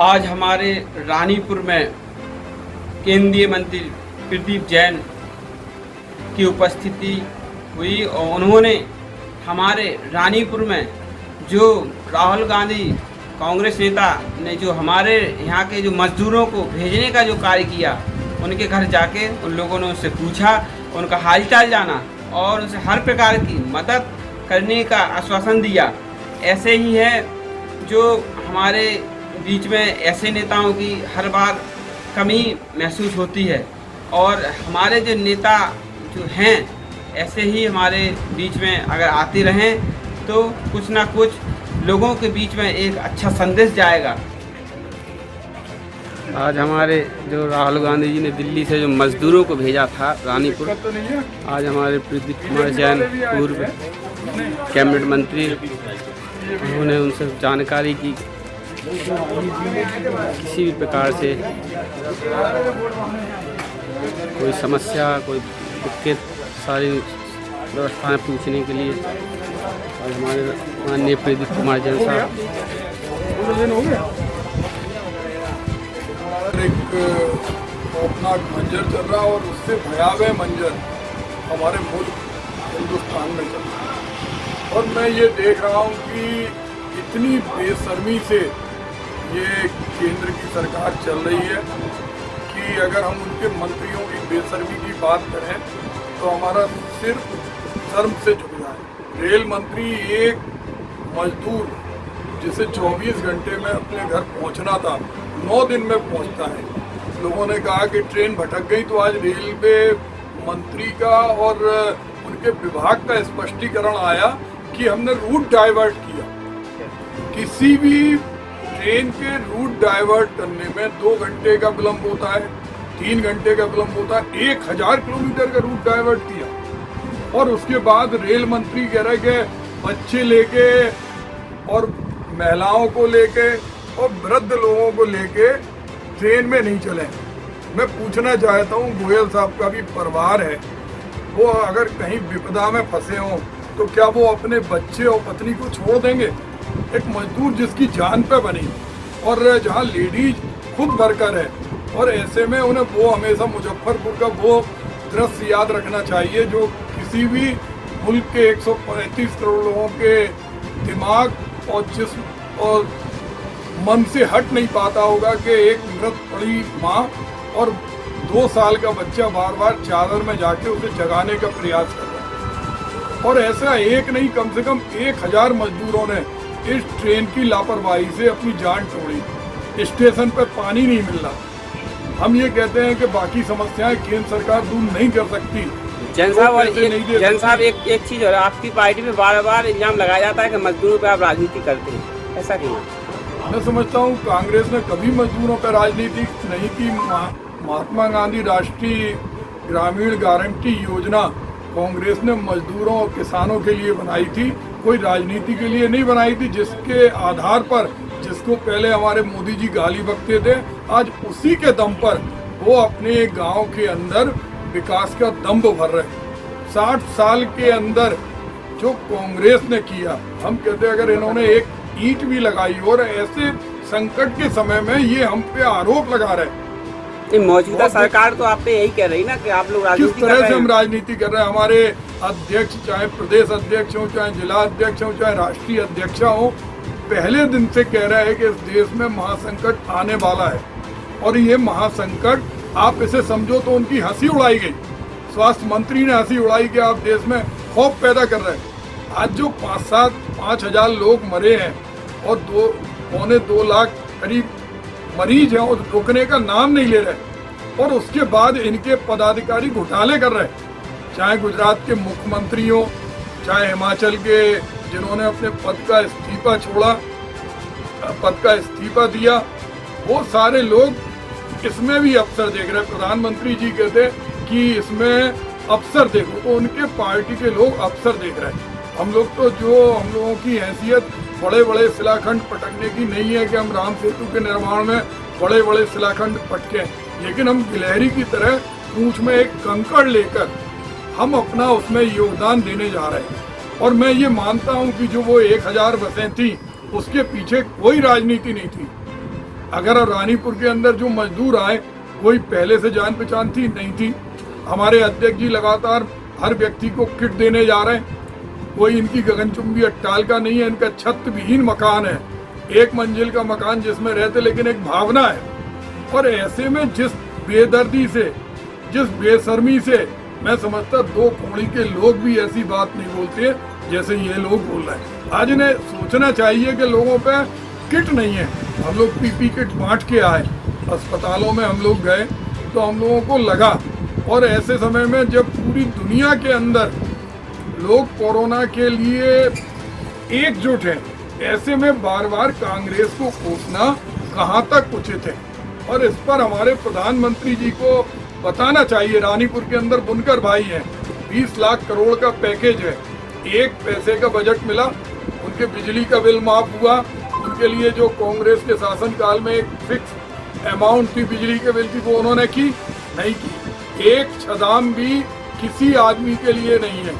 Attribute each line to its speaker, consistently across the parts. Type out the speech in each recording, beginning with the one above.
Speaker 1: आज हमारे रानीपुर में केंद्रीय मंत्री प्रदीप जैन की उपस्थिति हुई और उन्होंने हमारे रानीपुर में जो राहुल गांधी कांग्रेस नेता ने जो हमारे यहाँ के जो मजदूरों को भेजने का जो कार्य किया, उनके घर जाके उन लोगों ने उनसे पूछा, उनका हालचाल जाना और उनसे हर प्रकार की मदद करने का आश्वासन दिया। ऐसे ही है जो हमारे बीच में ऐसे नेताओं की हर बार कमी महसूस होती है और हमारे जो नेता जो हैं ऐसे ही हमारे बीच में अगर आते रहें तो कुछ ना कुछ लोगों के बीच में एक अच्छा संदेश जाएगा। आज हमारे जो राहुल गांधी जी ने दिल्ली से जो मजदूरों को भेजा था रानीपुर, आज हमारे प्रदीप कुमार जैन पूर्व कैबिनेट मंत्री, उन्होंने उनसे जानकारी की किसी भी प्रकार से कोई समस्या, कोई दिक्कत, सारी व्यवस्थाएं पूछने के लिए और हमारे माननीय प्रदीप कुमार जैन साहब
Speaker 2: एक खौफनाक मंजर चल रहा और उससे भयावह मंजर हमारे मुल्क हिंदुस्तान में चल रहा है। और मैं ये देख रहा हूँ कि इतनी बेशर्मी से ये केंद्र की सरकार चल रही है कि अगर हम उनके मंत्रियों की बेशर्मी की बात करें तो हमारा सिर शर्म से झुक जाए। रेल मंत्री एक मजदूर जिसे 24 घंटे में अपने घर पहुंचना था 9 दिन में पहुंचता है। लोगों ने कहा कि ट्रेन भटक गई, तो आज रेलवे मंत्री का और उनके विभाग का स्पष्टीकरण आया कि हमने रूट डाइवर्ट किया। किसी भी ट्रेन के रूट डाइवर्ट करने में 2 घंटे का विलंब होता है, 3 घंटे का विलंब होता है। 1000 किलोमीटर का रूट डाइवर्ट किया और उसके बाद रेल मंत्री कह रहे कि बच्चे लेके और महिलाओं को लेके और वृद्ध लोगों को लेके ट्रेन में नहीं चले। मैं पूछना चाहता हूँ, गोयल साहब का भी परिवार है, वो अगर कहीं विपदा में फंसे हों तो क्या वो अपने बच्चे और पत्नी को छोड़ देंगे? एक मजदूर जिसकी जान पे बनी और जहाँ लेडीज खुद वर्कर है, और ऐसे में उन्हें वो हमेशा मुजफ्फरपुर का वो दृश्य याद रखना चाहिए जो किसी भी मुल्क के 135 करोड़ लोगों के दिमाग और जिस्म और मन से हट नहीं पाता होगा कि एक मृत पड़ी माँ और 2 साल का बच्चा बार बार चादर में जाके उसे जगाने का प्रयास कर रहा है। और ऐसा एक नहीं, कम से कम 1000 मजदूरों ने इस ट्रेन की लापरवाही से अपनी जान छोड़ी। स्टेशन पर पानी नहीं मिल रहा। हम ये कहते हैं कि बाकी समस्याएं केंद्र सरकार दूर नहीं कर सकती।
Speaker 1: जैन साहब एक चीज है, आपकी पार्टी में बार बार इल्जाम लगाया जाता है कि मजदूरों पे आप राजनीति करते हैं, ऐसा क्यों?
Speaker 2: मैं समझता हूँ कांग्रेस ने कभी मजदूरों पर राजनीति नहीं की। महात्मा गांधी राष्ट्रीय ग्रामीण गारंटी योजना कांग्रेस ने मजदूरों और किसानों के लिए बनाई थी, कोई राजनीति के लिए नहीं बनाई थी। जिसके आधार पर, जिसको पहले हमारे मोदी जी गाली बकते थे, आज उसी के दम पर वो अपने गांव के अंदर विकास का दम्भ भर रहे। 60 साल के अंदर जो कांग्रेस ने किया, हम कहते हैं अगर इन्होंने एक ईंट भी लगाई और ऐसे संकट के समय में ये हम पे आरोप लगा रहे।
Speaker 1: मौजूदा सरकार तो आप पे यही कह रही ना कि आप लोग राजनीति
Speaker 2: किस तरह से हम राजनीति कर रहे हैं। हमारे अध्यक्ष, चाहे प्रदेश अध्यक्ष हो, चाहे जिला अध्यक्ष हो, चाहे राष्ट्रीय अध्यक्ष हो, पहले दिन से कह रहे हैं कि इस देश में महासंकट आने वाला है और ये महासंकट आप इसे समझो तो उनकी हंसी उड़ाई गई। स्वास्थ्य मंत्री ने हंसी उड़ाई कि आप देश में खौफ पैदा कर रहे हैं। आज जो 5,000 लोग मरे हैं और 2.25 लाख करीब मरीज हैं और रुकने का नाम नहीं ले रहे, और उसके बाद इनके पदाधिकारी घोटाले कर रहे हैं। चाहे गुजरात के मुख्यमंत्री हो, चाहे हिमाचल के जिन्होंने अपने पद का इस्तीफा दिया, वो सारे लोग इसमें भी अफसर देख रहे हैं। प्रधानमंत्री जी कहते कि इसमें अफसर देखो, तो उनके पार्टी के लोग अफसर देख रहे हैं। हम लोग तो हम लोगों की हैसियत बड़े बड़े शिलाखंड पटकने की नहीं है कि हम राम सेतु के निर्माण में बड़े बड़े शिलाखंड पटके, लेकिन हम गिलहरी की तरह पूंछ में एक कंकड़ लेकर हम अपना उसमें योगदान देने जा रहे हैं। और मैं ये मानता हूँ कि जो वो 1000 बसें थी उसके पीछे कोई राजनीति नहीं थी। अगर रानीपुर के अंदर जो मजदूर आए कोई पहले से जान पहचान थी नहीं थी। हमारे अध्यक्ष जी लगातार हर व्यक्ति को किट देने जा रहे हैं। कोई इनकी गगनचुंबी अट्टालिका नहीं है, इनका छत विहीन मकान है, एक मंजिल का मकान जिसमें रहते लेकिन एक भावना है। और ऐसे में जिस बेदर्दी से, जिस बेशर्मी से, मैं समझता दो कौड़ी के लोग भी ऐसी बात नहीं बोलते जैसे ये लोग बोल रहे हैं। आज इन्हें सोचना चाहिए कि लोगों पे किट नहीं है। हम लोग पीपी किट बांट के आए, अस्पतालों में हम लोग गए तो हम लोगों को लगा, और ऐसे समय में जब पूरी दुनिया के अंदर लोग कोरोना के लिए एकजुट हैं, ऐसे में बार बार कांग्रेस को कोसना कहाँ तक उचित है। और इस पर हमारे प्रधानमंत्री जी को बताना चाहिए। रानीपुर के अंदर बुनकर भाई हैं, 20 लाख करोड़ का पैकेज है, 1 पैसे का बजट मिला, उनके बिजली का बिल माफ हुआ। उनके लिए जो कांग्रेस के शासनकाल में एक फिक्स अमाउंट थी बिजली के बिल की, वो उन्होंने की नहीं की। एक छदाम भी किसी आदमी के लिए नहीं है,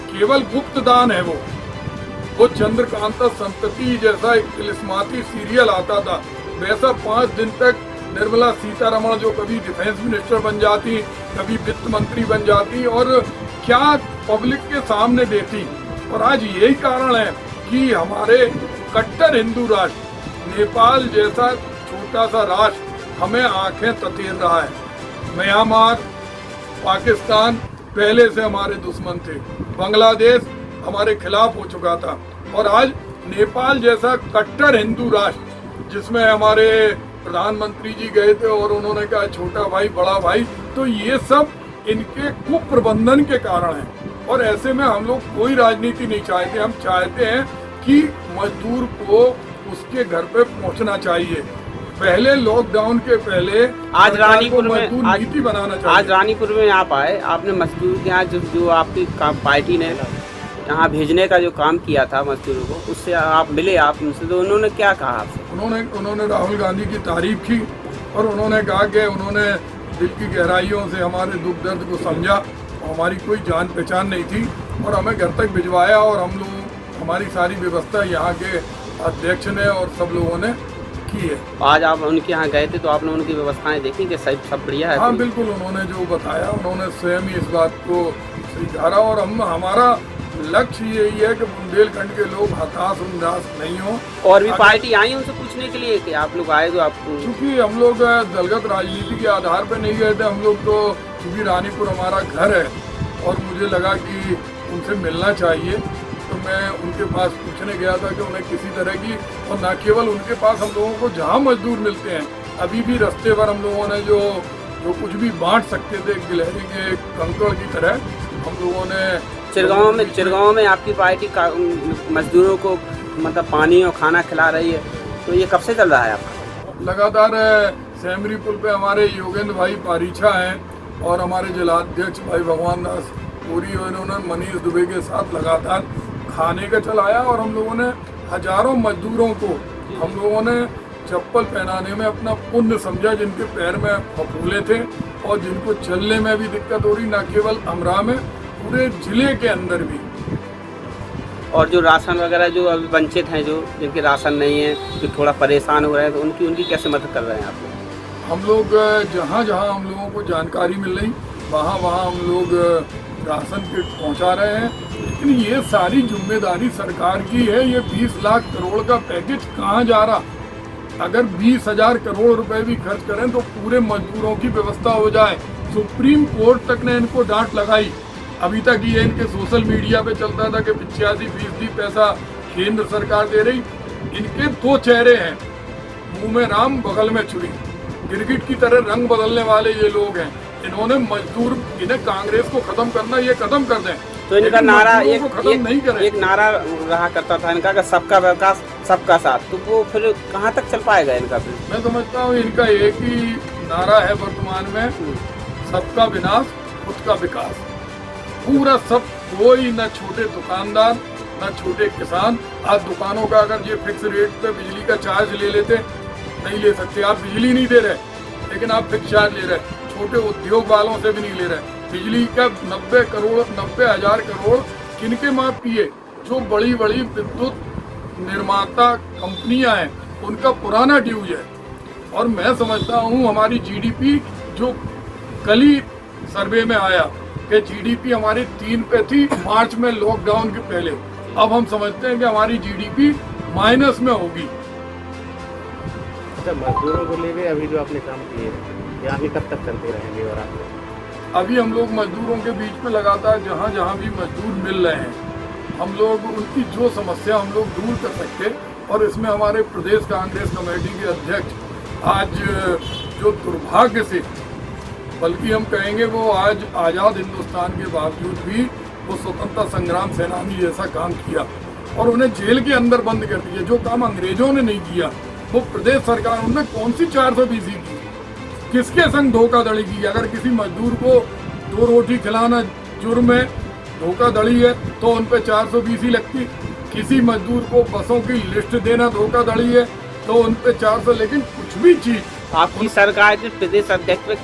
Speaker 2: केवल गुप्त दान है। वो चंद्रकांता संतति जैसा एक तिलिस्माती सीरियल आता था, वैसा 5 दिन तक निर्मला सीतारमण जो कभी डिफेंस मिनिस्टर बन जाती, कभी वित्त मंत्री बन जाती, और क्या पब्लिक के सामने देती। और आज यही कारण है कि हमारे कट्टर हिंदू राष्ट्र नेपाल जैसा छोटा सा राष्ट्र हमें आंखें ततेर रहा है। म्यांमार, पाकिस्तान पहले से हमारे दुश्मन थे, बांग्लादेश हमारे खिलाफ हो चुका था, और आज नेपाल जैसा कट्टर हिंदू राष्ट्र जिसमें हमारे प्रधानमंत्री जी गए थे और उन्होंने कहा छोटा भाई बड़ा भाई, तो ये सब इनके कुप्रबंधन के कारण है। और ऐसे में हम लोग कोई राजनीति नहीं चाहते, हम चाहते हैं कि मजदूर को उसके घर पे पहुंचना चाहिए। पहले लॉकडाउन के पहले
Speaker 1: आज रानीपुर में
Speaker 2: नीति बनाना चाहिए।
Speaker 1: आज रानीपुर में आप आए, आपने मजदूर के यहाँ जो आपकी पार्टी ने यहाँ भेजने का जो काम किया था मजदूरों को, उससे आप मिले, आप उनसे, तो उन्होंने क्या कहा आपसे?
Speaker 2: उन्होंने राहुल गांधी की तारीफ की और उन्होंने कहा कि उन्होंने दिल की गहराइयों से हमारे दुख दर्द को समझा। हमारी कोई जान पहचान नहीं थी और हमें घर तक भिजवाया, और हम लोग हमारी सारी व्यवस्था यहाँ के अध्यक्ष ने और सब लोगों ने की है।
Speaker 1: आज आप उनके यहाँ गए थे तो आपने उनकी व्यवस्थाएं देखी कि सब बढ़िया है?
Speaker 2: हाँ बिल्कुल, उन्होंने जो बताया उन्होंने स्वयं ही इस बात को स्वीकारा। और हमारा लक्ष्य यही है कि बुंदेलखंड के लोग हताश उदास नहीं हो।
Speaker 1: और भी पार्टी आई उनसे पूछने के लिए कि आप लोग आए तो आप?
Speaker 2: क्योंकि हम लोग दलगत राजनीति के आधार पर नहीं गए थे, हम लोग तो क्योंकि रानीपुर हमारा घर है और मुझे लगा कि उनसे मिलना चाहिए, तो मैं उनके पास पूछने गया था कि उन्हें किसी तरह की, और न केवल उनके पास, हम लोगों को जहाँ मजदूर मिलते हैं अभी भी रास्ते पर हम लोगों ने जो कुछ भी बांट सकते थे गिलहरी के कंकड़ की तरह, हम लोगों ने
Speaker 1: चिरगांव में आपकी पार्टी का मजदूरों को मतलब पानी और खाना खिला रही है, तो ये कब से चल रहा है आपका?
Speaker 2: लगातार सेमरी पुल पे हमारे योगेंद्र भाई पारीछा हैं और हमारे जिलाध्यक्ष भाई भगवान दास पूरी, और इन्होंने मनीष दुबे के साथ लगातार खाने का चलाया। और हम लोगों ने हजारों मजदूरों को हम लोगों ने चप्पल पहनाने में अपना पुण्य समझा, जिनके पैर में फफूले थे और जिनको चलने में भी दिक्कत हो रही, न केवल अमरा में, पूरे जिले के अंदर भी।
Speaker 1: और जो राशन वगैरह जो अभी वंचित हैं, जो जिनके राशन नहीं है, जो थोड़ा परेशान हो रहे हैं, तो उनकी कैसे मदद कर रहे हैं आप लोग?
Speaker 2: हम लोग जहाँ जहाँ हम लोगों को जानकारी मिल रही वहाँ हम लोग राशन किट पहुँचा रहे हैं। लेकिन ये सारी जिम्मेदारी सरकार की है। ये 20 लाख करोड़ का पैकेज कहाँ जा रहा? अगर 20,000 करोड़ रुपए भी खर्च करें तो पूरे मजदूरों की व्यवस्था हो जाए। सुप्रीम कोर्ट तक ने इनको डांट लगाई। अभी तक ये इनके सोशल मीडिया पे चलता था कि 85% पैसा केंद्र सरकार दे रही। इनके 2 चेहरे हैं, मुंह में राम बगल में छुरी, गिरगिट की तरह रंग बदलने वाले ये लोग हैं। इन्होंने मजदूर, इन्हें कांग्रेस को खत्म करना, ये खत्म कर दें।
Speaker 1: तो इनका नारा एक नारा रहा करता था इनका, सबका विकास सबका साथ, तो वो फिर कहाँ तक चल पाएगा इनका? फिर
Speaker 2: मैं समझता हूँ इनका एक ही नारा है वर्तमान में, सबका विनाश खुद का विकास। पूरा सब, कोई न छोटे दुकानदार न छोटे किसान। आज दुकानों का अगर ये फिक्स रेट पे बिजली का चार्ज ले लेते, नहीं ले सकते। आप बिजली नहीं दे रहे लेकिन आप फिक्स चार्ज ले रहे। छोटे उद्योग वालों से भी नहीं ले रहे। बिजली का 90,000 करोड़ किनके माफ किए? जो बड़ी बड़ी विद्युत निर्माता कंपनियां हैं उनका पुराना ड्यूज है। और मैं समझता हूँ हमारी जीडीपी जो कल ही सर्वे में आया कि जीडीपी हमारी 3 पे थी मार्च में लॉकडाउन के पहले, अब हम समझते हैं कि हमारी जीडीपी माइनस में होगी।
Speaker 3: अच्छा, मजदूरों को लेके अभी जो आपने काम किए ये अभी कब तक चलते रहेंगे? और आप
Speaker 2: अभी हम लोग मजदूरों के बीच में लगातार जहाँ जहाँ भी मजदूर मिल रहे हैं हम लोग उनकी जो समस्या हम लोग दूर कर सकते, और इसमें हमारे प्रदेश कांग्रेस कमेटी के अध्यक्ष आज जो दुर्भाग्य से, बल्कि हम कहेंगे वो आज आज़ाद हिंदुस्तान के बावजूद भी वो स्वतंत्रता संग्राम सेनानी जैसा काम किया और उन्हें जेल के अंदर बंद कर दिया। जो काम अंग्रेजों ने नहीं किया वो प्रदेश सरकार उनने कौन सी 420 की, किसके संग धोखाधड़ी की? अगर किसी मजदूर को 2 रोटी खिलाना जुर्म है, धोखाधड़ी है, तो उन पे 420 लगती। किसी मजदूर को बसों की लिस्ट देना धोखाधड़ी है तो उन पे 400। लेकिन कुछ भी चीज
Speaker 1: आपकी सरकार के प्रदेश अध्यक्ष पे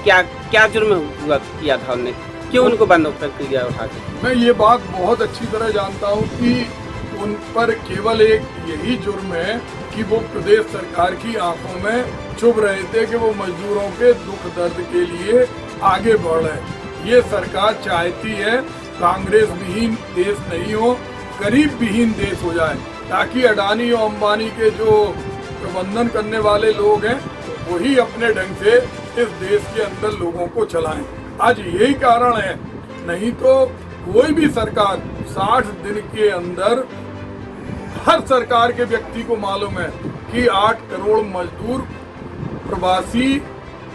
Speaker 1: क्या जुर्म हुआ किया था उन्होंने, क्यों उनको बंद प्रक्रिया उठा के?
Speaker 2: मैं ये बात बहुत अच्छी तरह जानता हूँ कि उन पर केवल एक यही जुर्म है कि वो प्रदेश सरकार की आंखों में चुभ रहे थे कि वो मजदूरों के दुख दर्द के लिए आगे बढ़ रहे। ये सरकार चाहती है कांग्रेस विहीन देश नहीं हो, गरीब विहीन देश हो जाए, ताकि अडानी और अंबानी के जो प्रबंधन करने वाले लोग हैं वही अपने ढंग से इस देश के अंदर लोगों को चलाएं। आज यही कारण है, नहीं तो कोई भी सरकार 60 दिन के अंदर, हर सरकार के व्यक्ति को मालूम है कि 8 करोड़ मजदूर प्रवासी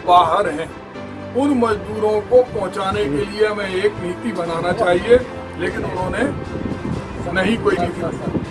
Speaker 2: बाहर हैं। उन मजदूरों को पहुंचाने के लिए हमें एक नीति बनाना चाहिए, लेकिन उन्होंने नहीं कोई नीति बनाई।